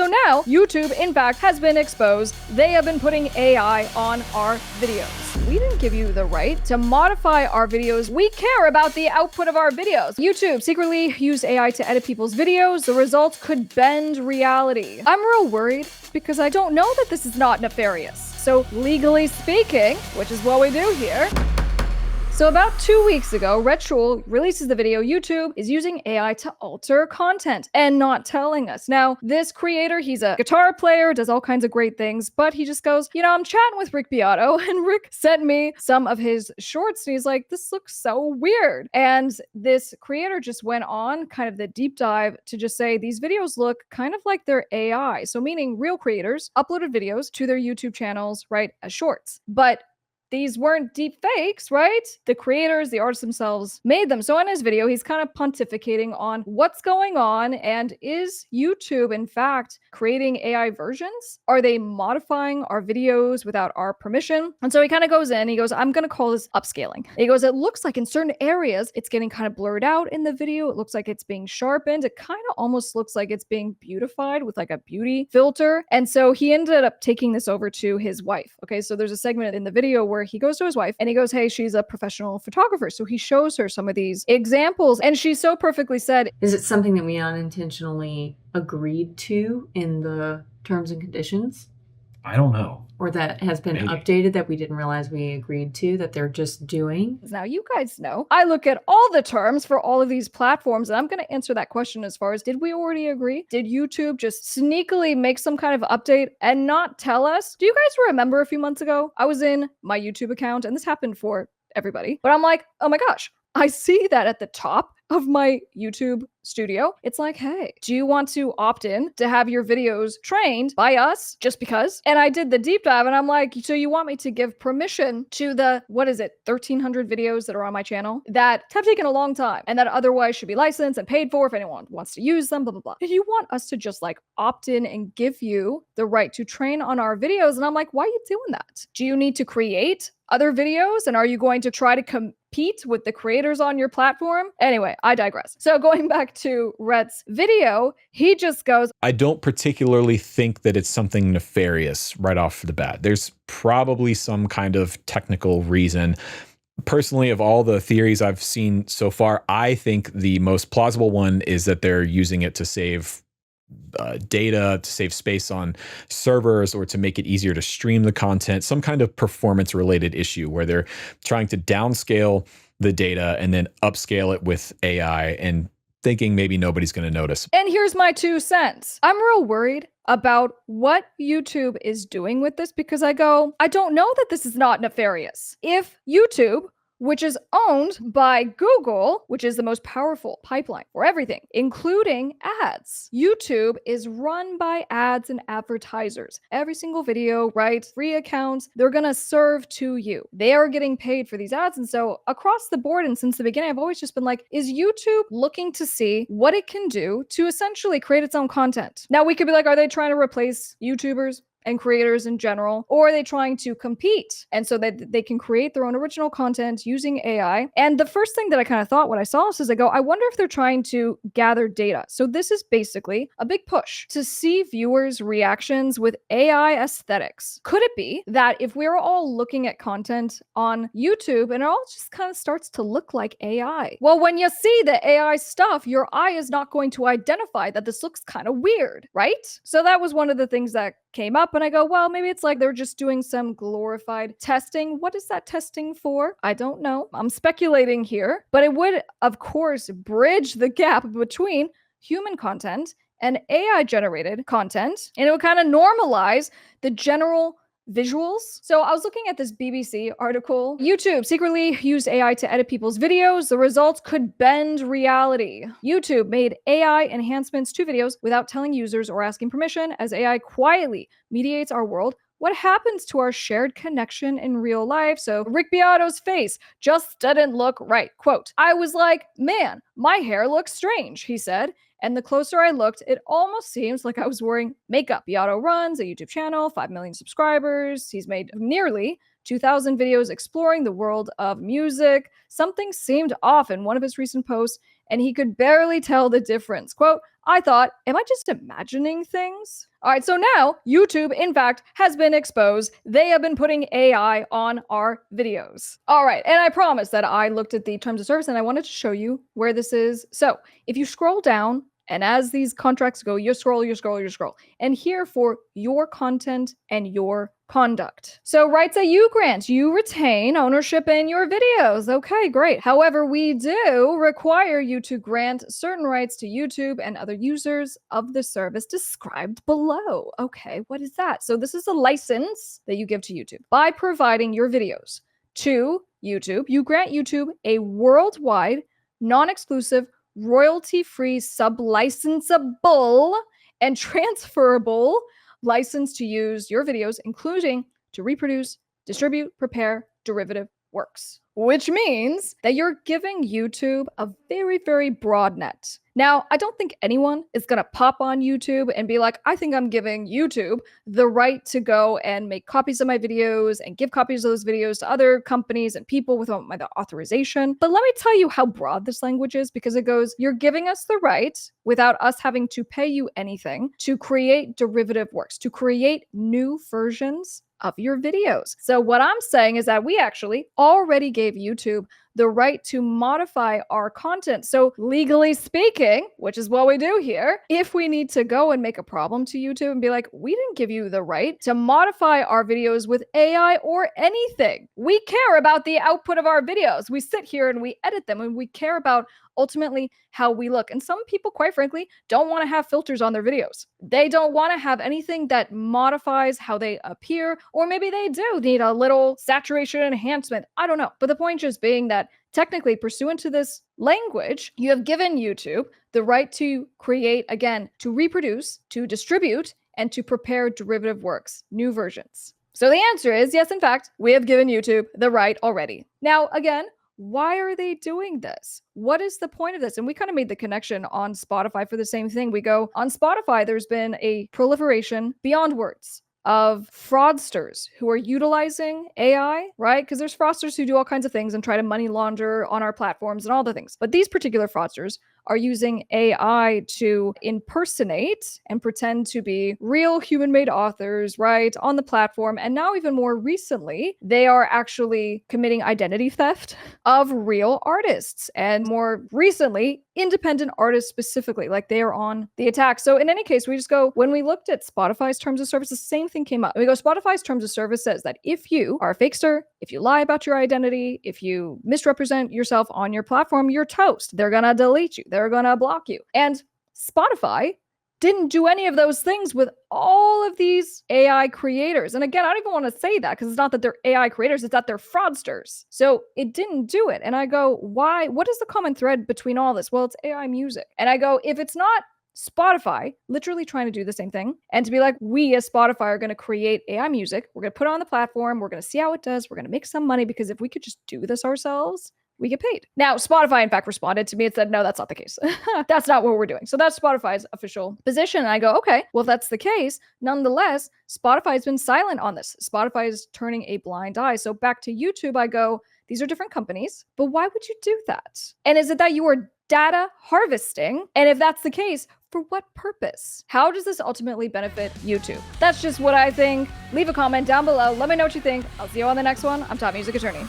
so now YouTube, in fact, has been exposed. They have been putting AI on our videos. We didn't give you the right to modify our videos. We care about the output of our videos. YouTube secretly used AI to edit people's videos. The results could bend reality. I'm real worried because I don't know that this is not nefarious. So legally speaking, which is what we do here, so about 2 weeks ago, Rhett Shull releases the video YouTube is using AI to alter content and not telling us. Now, this creator, he's a guitar player, does all kinds of great things, but he just goes, I'm chatting with Rick Beato, and Rick sent me some of his shorts, and he's like, this looks so weird. And this creator just went on kind of the deep dive to just say, these videos look kind of like they're AI. So meaning real creators uploaded videos to their YouTube channels, right, as shorts. But these weren't deep fakes, right? The creators, the artists themselves made them. So in his video, he's kind of pontificating on what's going on, and is YouTube, in fact, creating AI versions? Are they modifying our videos without our permission? And so he kind of goes in, he goes, I'm going to call this upscaling. He goes, it looks like in certain areas, it's getting kind of blurred out in the video. It looks like it's being sharpened. It kind of almost looks like it's being beautified with like a beauty filter. And so he ended up taking this over to his wife. Okay, so there's a segment in the video where he goes to his wife and he goes, hey, she's a professional photographer. So he shows her some of these examples, and she so perfectly said, is it something that we unintentionally agreed to in the terms and conditions? I don't know. Or that has been updated that we didn't realize we agreed to, that they're just doing? Now, you guys know, I look at all the terms for all of these platforms, and I'm going to answer that question as far as, did we already agree? Did YouTube just sneakily make some kind of update and not tell us? Do you guys remember a few months ago, I was in my YouTube account, and this happened for everybody, but I'm like, oh my gosh, I see that at the top of my YouTube studio. It's like, hey, do you want to opt in to have your videos trained by us just because? And I did the deep dive, and I'm like, so you want me to give permission to the, 1,300 videos that are on my channel that have taken a long time and that otherwise should be licensed and paid for if anyone wants to use them, blah, blah, blah. If you want us to just like opt in and give you the right to train on our videos. And I'm like, why are you doing that? Do you need to create other videos? And are you going to try to compete with the creators on your platform? Anyway, I digress. So going back to Rhett's video, he just goes, I don't particularly think that it's something nefarious right off the bat. There's probably some kind of technical reason. Personally, of all the theories I've seen so far, I think the most plausible one is that they're using it to save data, to save space on servers, or to make it easier to stream the content, some kind of performance related issue where they're trying to downscale the data and then upscale it with AI and thinking maybe nobody's going to notice. And here's my 2 cents. I'm real worried about what YouTube is doing with this, because I don't know that this is not nefarious. If YouTube, which is owned by Google, which is the most powerful pipeline for everything, including ads. YouTube is run by ads and advertisers. Every single video, right? Free accounts, they're going to serve to you. They are getting paid for these ads. And so across the board, and since the beginning, I've always just been like, is YouTube looking to see what it can do to essentially create its own content? Now, we could be like, are they trying to replace YouTubers and creators in general, or are they trying to compete and so that they can create their own original content using AI? And the first thing that I kind of thought when I saw this is I wonder if they're trying to gather data. So this is basically a big push to see viewers' reactions with AI aesthetics. Could it be that if we're all looking at content on YouTube and it all just kind of starts to look like AI? Well, when you see the AI stuff, your eye is not going to identify that this looks kind of weird, right? So that was one of the things that came up, and I go, well, maybe it's like they're just doing some glorified testing. What is that testing for? I don't know. I'm speculating here, but it would, of course, bridge the gap between human content and AI generated content, and it would kind of normalize the general visuals. So I was looking at this BBC article. YouTube secretly used AI to edit people's videos. The results could bend reality. YouTube made AI enhancements to videos without telling users or asking permission, as AI quietly mediates our world. What happens to our shared connection in real life? So Rick Beato's face just didn't look right. Quote, I was like, man, my hair looks strange, he said. And the closer I looked, it almost seems like I was wearing makeup. Beato runs a YouTube channel, 5 million subscribers. He's made nearly 2,000 videos exploring the world of music. Something seemed off in one of his recent posts, and he could barely tell the difference. Quote, I thought, am I just imagining things? All right, so now YouTube, in fact, has been exposed. They have been putting AI on our videos. All right, and I promise that I looked at the terms of service and I wanted to show you where this is. So if you scroll down, and as these contracts go, you scroll. And here for your content and your conduct. So rights that you grant, you retain ownership in your videos. Okay, great. However, we do require you to grant certain rights to YouTube and other users of the service described below. Okay, what is that? So this is a license that you give to YouTube. By providing your videos to YouTube, you grant YouTube a worldwide, non-exclusive, royalty-free, sub-licensable, and transferable license to use your videos, including to reproduce, distribute, prepare derivative works, which means that you're giving YouTube a very, very broad net. Now, I don't think anyone is going to pop on YouTube and be like, I think I'm giving YouTube the right to go and make copies of my videos and give copies of those videos to other companies and people without my authorization. But let me tell you how broad this language is, because it goes, you're giving us the right without us having to pay you anything to create derivative works, to create new versions of your videos. So what I'm saying is that we actually already gave YouTube the right to modify our content. So legally speaking, which is what we do here, if we need to go and make a problem to YouTube and be like, we didn't give you the right to modify our videos with AI or anything. We care about the output of our videos. We sit here and we edit them, and we care about ultimately how we look. And some people, quite frankly, don't want to have filters on their videos. They don't want to have anything that modifies how they appear, or maybe they do need a little saturation enhancement. I don't know. But the point just being that technically, pursuant to this language, you have given YouTube the right to create, again, to reproduce, to distribute, and to prepare derivative works, new versions. So the answer is yes, in fact, we have given YouTube the right already. Now, again, why are they doing this? What is the point of this? And we kind of made the connection on Spotify for the same thing. We go, on Spotify, there's been a proliferation beyond words of fraudsters who are utilizing AI, right? Because there's fraudsters who do all kinds of things and try to money launder on our platforms and all the things. But these particular fraudsters are using AI to impersonate and pretend to be real human-made authors, right, on the platform. And now, even more recently, they are actually committing identity theft of real artists. And more recently, independent artists specifically, like they are on the attack. So in any case, we just go, when we looked at Spotify's terms of service, the same thing came up. We go, Spotify's terms of service says that if you are a fakester, if you lie about your identity, if you misrepresent yourself on your platform, you're toast. They're going to delete you. They're going to block you. And Spotify didn't do any of those things with all of these AI creators. And again, I don't even want to say that because it's not that they're AI creators, it's that they're fraudsters. So it didn't do it. And I go, why? What is the common thread between all this? Well, it's AI music. And I go, if it's not Spotify literally trying to do the same thing and to be like, we as Spotify are going to create AI music, we're going to put it on the platform, we're going to see how it does, we're going to make some money, because if we could just do this ourselves, we get paid. Now, Spotify, in fact, responded to me and said, no, that's not the case. That's not what we're doing. So that's Spotify's official position. And I go, okay, well, if that's the case, nonetheless, Spotify has been silent on this. Spotify is turning a blind eye. So back to YouTube, I go, these are different companies, but why would you do that? And is it that you are data harvesting? And if that's the case, for what purpose? How does this ultimately benefit YouTube? That's just what I think. Leave a comment down below. Let me know what you think. I'll see you on the next one. I'm Top Music Attorney.